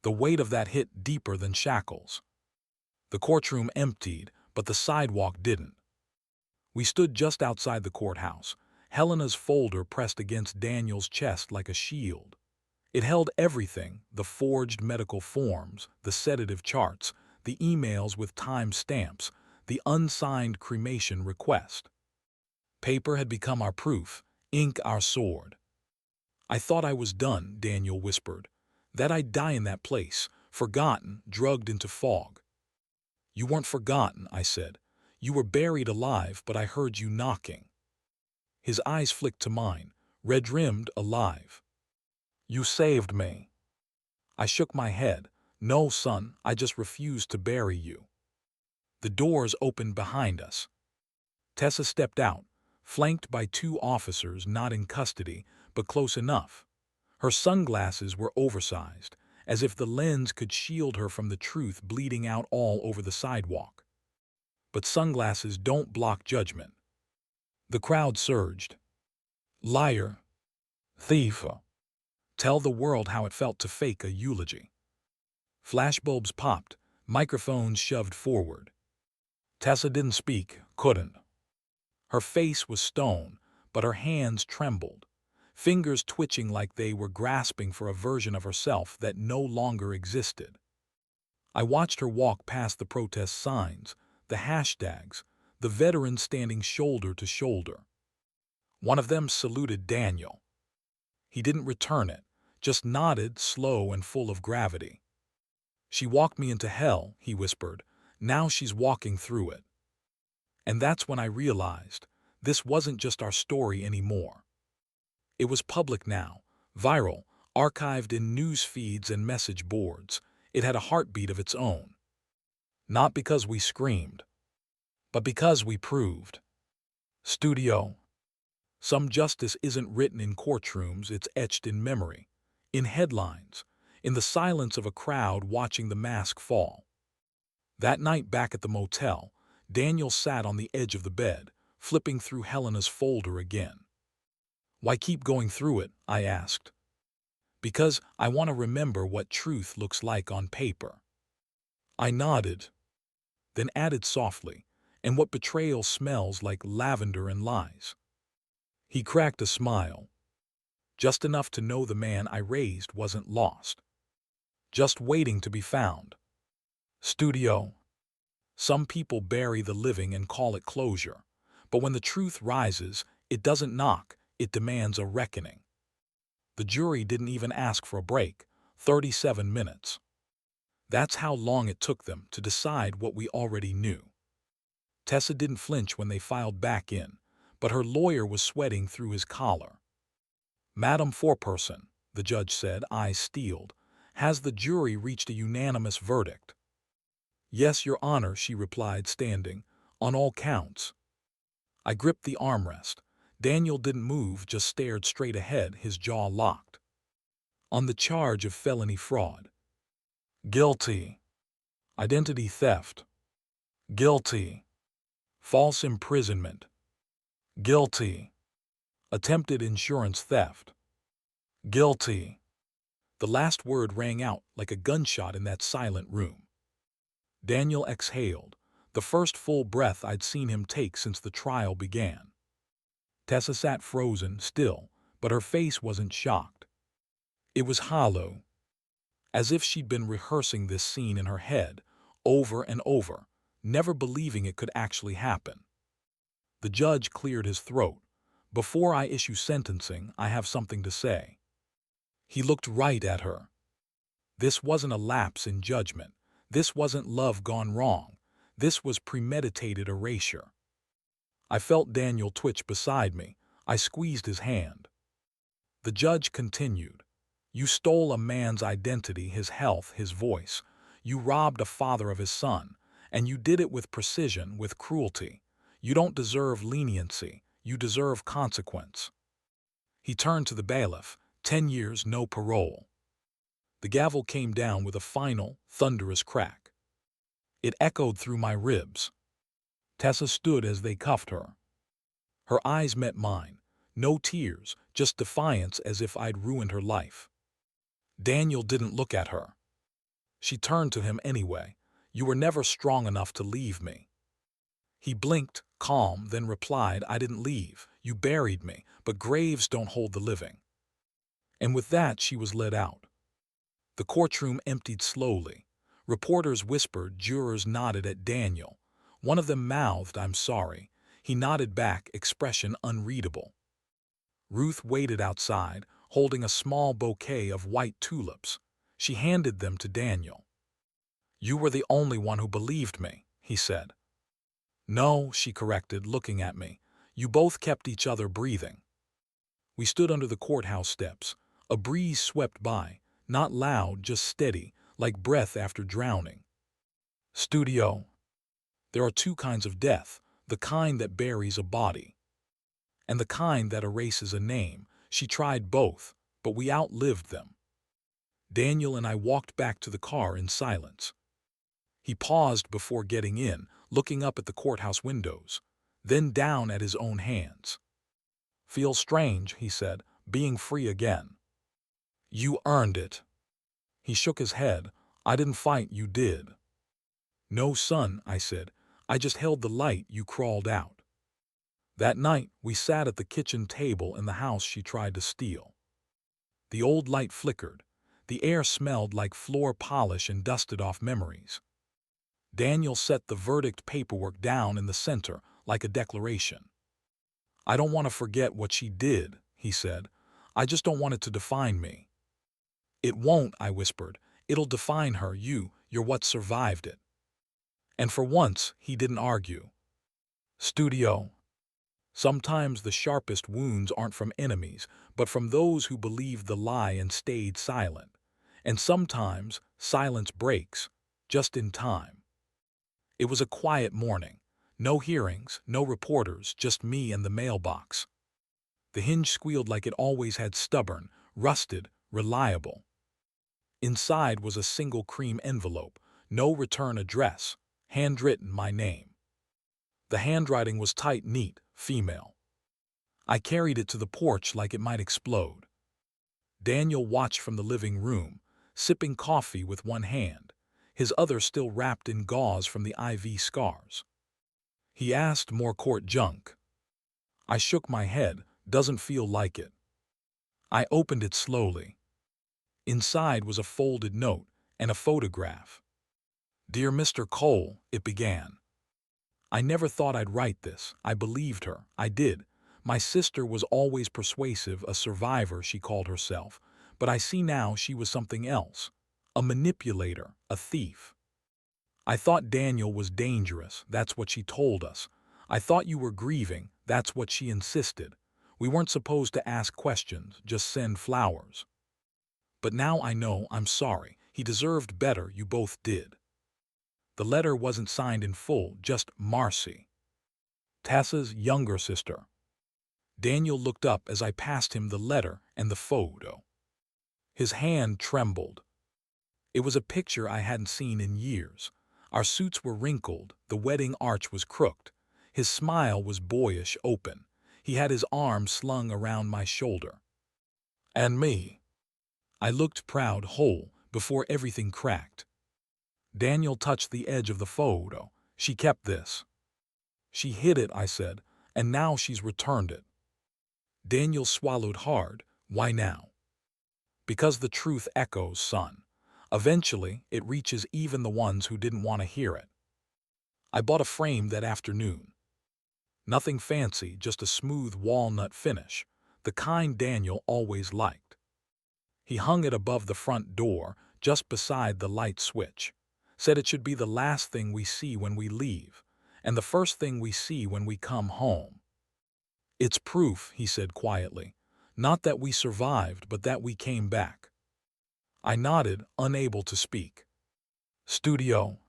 The weight of that hit deeper than shackles. The courtroom emptied, but the sidewalk didn't. We stood just outside the courthouse, Helena's folder pressed against Daniel's chest like a shield. It held everything, the forged medical forms, the sedative charts, the emails with time stamps, the unsigned cremation request. Paper had become our proof, ink our sword. "I thought I was done," Daniel whispered. "That I'd die in that place, forgotten, drugged into fog." "You weren't forgotten," I said. "You were buried alive, but I heard you knocking." His eyes flicked to mine, red-rimmed, alive. "You saved me." I shook my head. "No, son, I just refused to bury you." The doors opened behind us. Tessa stepped out, flanked by 2 officers not in custody, but close enough. Her sunglasses were oversized, as if the lens could shield her from the truth bleeding out all over the sidewalk. But sunglasses don't block judgment. The crowd surged. "Liar. Thief. Tell the world how it felt to fake a eulogy." Flashbulbs popped, microphones shoved forward. Tessa didn't speak, couldn't. Her face was stone, but her hands trembled, fingers twitching like they were grasping for a version of herself that no longer existed. I watched her walk past the protest signs, the hashtags, the veterans standing shoulder to shoulder. One of them saluted Daniel. He didn't return it, just nodded, slow and full of gravity. "She walked me into hell," he whispered. "Now she's walking through it." And that's when I realized this wasn't just our story anymore. It was public now, viral, archived in news feeds and message boards. It had a heartbeat of its own. Not because we screamed, but because we proved. Studio. Some justice isn't written in courtrooms, it's etched in memory, in headlines, in the silence of a crowd watching the mask fall. That night back at the motel, Daniel sat on the edge of the bed, flipping through Helena's folder again. "Why keep going through it?" I asked. "Because I want to remember what truth looks like on paper." I nodded, then added softly, "And what betrayal smells like lavender and lies." He cracked a smile, just enough to know the man I raised wasn't lost, just waiting to be found. Studio. Some people bury the living and call it closure, but when the truth rises, it doesn't knock, it demands a reckoning. The jury didn't even ask for a break, 37 minutes. That's how long it took them to decide what we already knew. Tessa didn't flinch when they filed back in, but her lawyer was sweating through his collar. "Madam Foreperson," the judge said, eyes steeled, "has the jury reached a unanimous verdict?" "Yes, Your Honor," she replied, standing, "on all counts." I gripped the armrest. Daniel didn't move, just stared straight ahead, his jaw locked. "On the charge of felony fraud." "Guilty." "Identity theft." "Guilty." "False imprisonment." "Guilty." "Attempted insurance theft." "Guilty." The last word rang out like a gunshot in that silent room. Daniel exhaled, the first full breath I'd seen him take since the trial began. Tessa sat frozen, still, but her face wasn't shocked. It was hollow, as if she'd been rehearsing this scene in her head, over and over, never believing it could actually happen. The judge cleared his throat. "Before I issue sentencing, I have something to say." He looked right at her. This wasn't a lapse in judgment. This wasn't love gone wrong. This was premeditated erasure. I felt Daniel twitch beside me. I squeezed his hand. The judge continued, "You stole a man's identity, his health, his voice. You robbed a father of his son, and you did it with precision, with cruelty. You don't deserve leniency. You deserve consequence." He turned to the bailiff. 10 years, no parole." The gavel came down with a final, thunderous crack. It echoed through my ribs. Tessa stood as they cuffed her. Her eyes met mine. No tears, just defiance, as if I'd ruined her life. Daniel didn't look at her. She turned to him anyway. "You were never strong enough to leave me." He blinked, calm, then replied, "I didn't leave. You buried me, but graves don't hold the living." And with that, she was led out. The courtroom emptied slowly. Reporters whispered, jurors nodded at Daniel. One of them mouthed, "I'm sorry." He nodded back, expression unreadable. Ruth waited outside, holding a small bouquet of white tulips. She handed them to Daniel. "You were the only one who believed me," he said. "No," she corrected, looking at me. "You both kept each other breathing." We stood under the courthouse steps. A breeze swept by, not loud, just steady, like breath after drowning. Studio. There are two kinds of death, the kind that buries a body, and the kind that erases a name. She tried both, but we outlived them. Daniel and I walked back to the car in silence. He paused before getting in, looking up at the courthouse windows, then down at his own hands. "Feels strange," he said, "being free again." "You earned it." He shook his head. "I didn't fight, you did." "No, son," I said. "I just held the light, you crawled out." That night, we sat at the kitchen table in the house she tried to steal. The old light flickered. The air smelled like floor polish and dusted off memories. Daniel set the verdict paperwork down in the center like a declaration. "I don't want to forget what she did," he said. "I just don't want it to define me." "It won't," I whispered. "It'll define her, you're what survived it." And for once, he didn't argue. Studio. Sometimes the sharpest wounds aren't from enemies, but from those who believed the lie and stayed silent. And sometimes silence breaks, just in time. It was a quiet morning. No hearings, no reporters, just me and the mailbox. The hinge squealed like it always had, stubborn, rusted, reliable. Inside was a single cream envelope, no return address, handwritten my name. The handwriting was tight, neat, female. I carried it to the porch like it might explode. Daniel watched from the living room, sipping coffee with one hand, his other still wrapped in gauze from the IV scars. He asked, "More court junk?" I shook my head. "Doesn't feel like it." I opened it slowly. Inside was a folded note and a photograph. "Dear Mr. Cole," it began. I never thought I'd write this. I believed her. I did. My sister was always persuasive, a survivor, she called herself. But I see now she was something else. A manipulator, a thief. I thought Daniel was dangerous. That's what she told us. I thought you were grieving. That's what she insisted. We weren't supposed to ask questions, just send flowers. But now I know. I'm sorry. He deserved better. You both did. The letter wasn't signed in full, just Marcy, Tessa's younger sister. Daniel looked up as I passed him the letter and the photo. His hand trembled. It was a picture I hadn't seen in years. Our suits were wrinkled, the wedding arch was crooked. His smile was boyish, open. He had his arm slung around my shoulder. And me. I looked proud, whole, before everything cracked. Daniel touched the edge of the photo. "She kept this." "She hid it," I said, "and now she's returned it." Daniel swallowed hard. "Why now?" "Because the truth echoes, son. Eventually, it reaches even the ones who didn't want to hear it." I bought a frame that afternoon. Nothing fancy, just a smooth walnut finish, the kind Daniel always liked. He hung it above the front door, just beside the light switch. Said it should be the last thing we see when we leave, and the first thing we see when we come home. "It's proof," he said quietly. "Not that we survived, but that we came back." I nodded, unable to speak. Studio.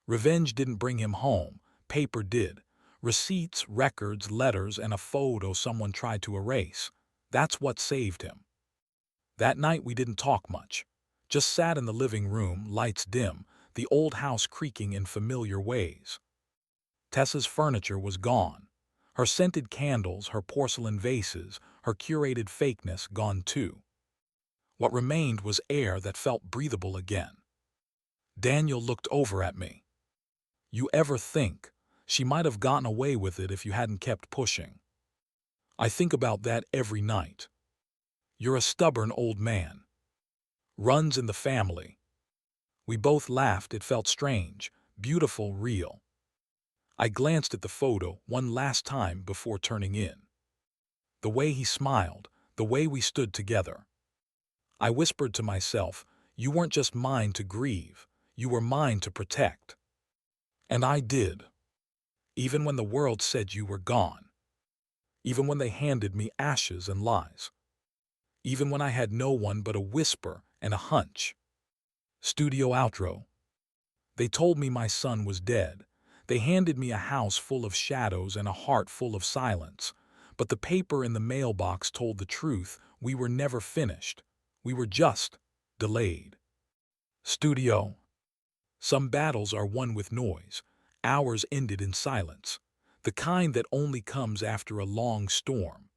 Revenge didn't bring him home. Paper did. Receipts, records, letters, and a photo someone tried to erase. That's what saved him. That night we didn't talk much. Just sat in the living room, lights dim, the old house creaking in familiar ways. Tessa's furniture was gone. Her scented candles, her porcelain vases, her curated fakeness gone too. What remained was air that felt breathable again. Daniel looked over at me. "You ever think she might have gotten away with it if you hadn't kept pushing?" "I think about that every night." "You're a stubborn old man. Runs in the family." We both laughed. It felt strange, beautiful, real. I glanced at the photo one last time before turning in. The way he smiled, the way we stood together. I whispered to myself, "You weren't just mine to grieve, you were mine to protect." And I did. Even when the world said you were gone. Even when they handed me ashes and lies. Even when I had no one but a whisper and a hunch. Studio outro. They told me my son was dead. They handed me a house full of shadows and a heart full of silence. But the paper in the mailbox told the truth. We were never finished. We were just delayed. Studio. Some battles are won with noise. Ours ended in silence. The kind that only comes after a long storm.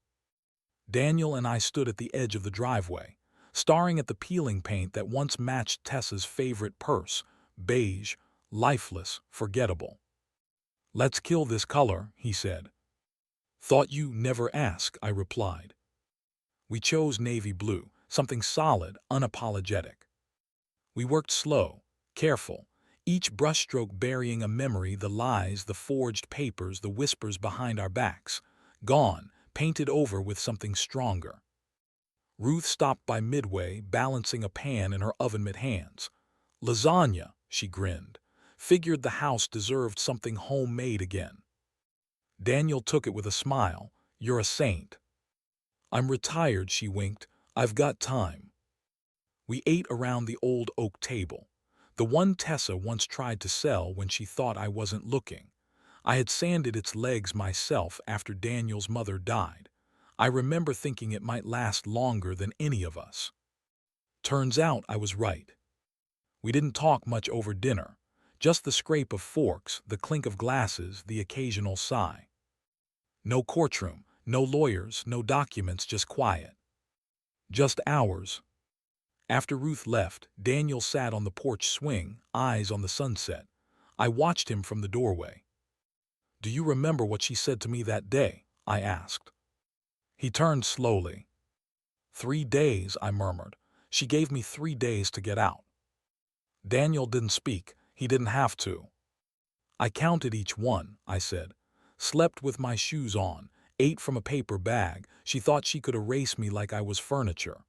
Daniel and I stood at the edge of the driveway, staring at the peeling paint that once matched Tessa's favorite purse, beige, lifeless, forgettable. "Let's kill this color," he said. "Thought you never ask," I replied. We chose navy blue, something solid, unapologetic. We worked slow, careful, each brushstroke burying a memory, the lies, the forged papers, the whispers behind our backs. Gone, painted over with something stronger. Ruth stopped by midway, balancing a pan in her oven-mitt hands. "Lasagna," she grinned. "Figured the house deserved something homemade again." Daniel took it with a smile. "You're a saint." "I'm retired," she winked. "I've got time." We ate around the old oak table, the one Tessa once tried to sell when she thought I wasn't looking. I had sanded its legs myself after Daniel's mother died. I remember thinking it might last longer than any of us. Turns out I was right. We didn't talk much over dinner, just the scrape of forks, the clink of glasses, the occasional sigh. No courtroom, no lawyers, no documents, just quiet. Just hours. After Ruth left, Daniel sat on the porch swing, eyes on the sunset. I watched him from the doorway. "Do you remember what she said to me that day?" I asked. He turned slowly. "3 days," I murmured. "She gave me 3 days to get out." Daniel didn't speak. He didn't have to. "I counted each one," I said. "Slept with my shoes on, ate from a paper bag. She thought she could erase me like I was furniture."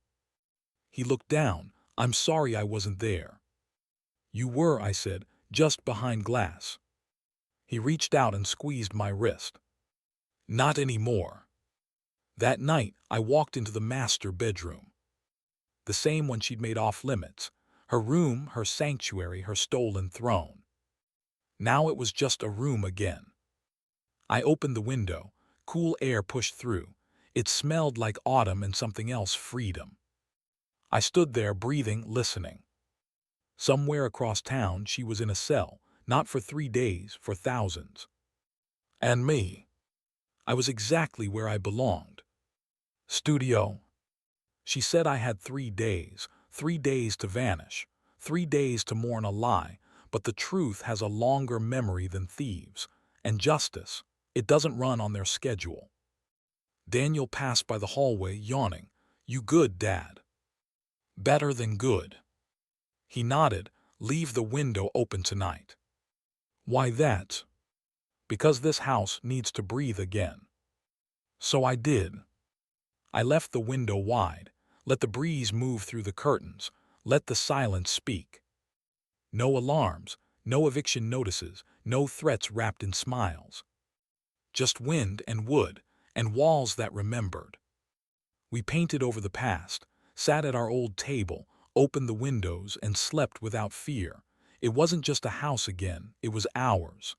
He looked down. "I'm sorry I wasn't there." "You were," I said, "just behind glass." He reached out and squeezed my wrist. "Not anymore." That night, I walked into the master bedroom. The same one she'd made off limits. Her room, her sanctuary, her stolen throne. Now it was just a room again. I opened the window. Cool air pushed through. It smelled like autumn and something else, freedom. I stood there, breathing, listening. Somewhere across town, she was in a cell, not for 3 days, for thousands. And me. I was exactly where I belonged. Studio. She said I had 3 days, 3 days to vanish, 3 days to mourn a lie, but the truth has a longer memory than thieves. And justice, it doesn't run on their schedule. Daniel passed by the hallway, yawning. "You good, Dad?" "Better than good." He nodded. "Leave the window open tonight." "Why that?" "Because this house needs to breathe again." So I did. I left the window wide. Let the breeze move through the curtains. Let the silence speak. No alarms, no eviction notices, no threats wrapped in smiles. Just wind and wood, and walls that remembered. We painted over the past, sat at our old table, opened the windows, and slept without fear. It wasn't just a house again, it was ours.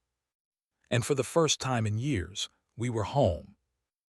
And for the first time in years, we were home.